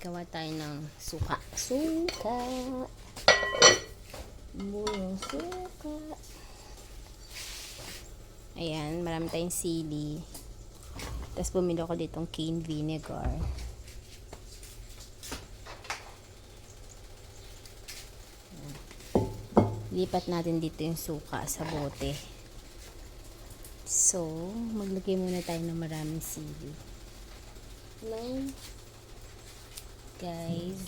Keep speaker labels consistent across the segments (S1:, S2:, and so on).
S1: Gawa tayo ng suka. Suka. Murong suka. Ayan, marami tayong sili. Tapos bumili ko ditong cane vinegar. Lipat natin dito yung suka sa bote. So, maglagay muna tayo ng maraming sili. Hello, guys.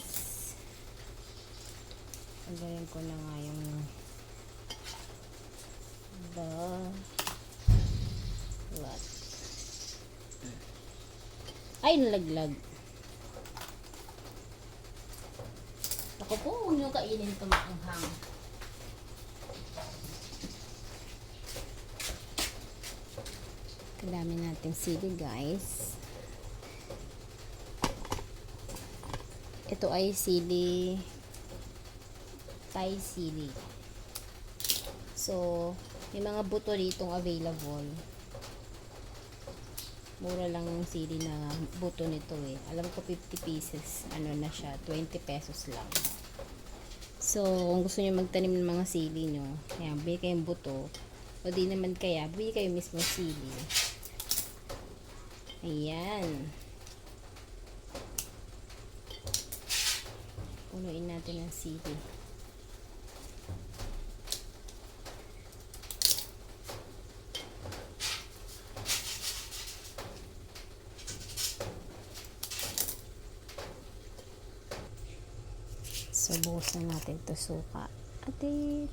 S1: Lagayan ko na nga yung what? Ay, nalaglag. Ako po, huwag nyo kainin ito maanghang. Kadami natin sili, guys. Ito ay sili, Thai sili. So, may mga buto ditong available. Mura lang yung sili na buto nito eh. Alam ko 50 pieces. Ano na siya, 20 pesos lang. So, kung gusto niyo magtanim ng mga sili nyo, ayan, bili kayong buto. O di naman kaya, bili kayo mismo sili. Ayan. Punuin natin ang sili. So, buhos na natin ito suka. Ate.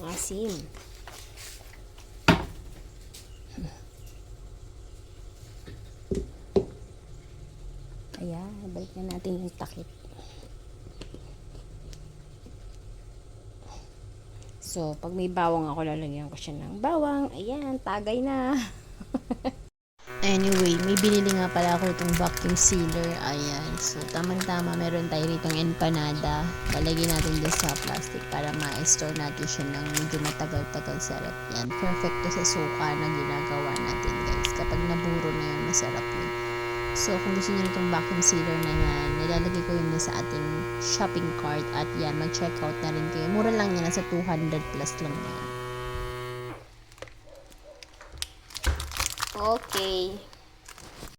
S1: Asim. Ayan, balik na natin yung takip. So, pag may bawang ako, lalagyan ko siya ng bawang. Ayan, tagay na. Anyway, may binili nga pala ako itong vacuum sealer. Ayan. So, tamang-tama, meron tayo ritong empanada. Lalagyan natin din sa plastic para ma-store natin siya ng medyo matagal-tagal sa rep. Yan. Perfect to sa suka na ginagawa natin, guys. Kapag naburo na yun, masarap yun. So, kung gusto niyo itong vacuum sealer na yan, nilalagay ko yun sa ating shopping cart. At yan, mag-checkout na rin kayo. Mura lang yan. Nasa 200 plus lang yan. Okay.